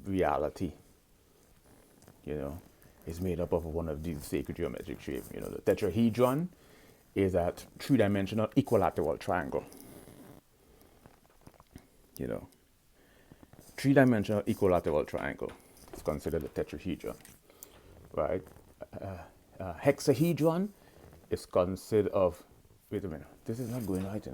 reality, is made up of one of these sacred geometric shapes. The tetrahedron is a three-dimensional equilateral triangle. Three-dimensional equilateral triangle is considered a tetrahedron, right? Hexahedron is considered of, wait a minute, this is not going right,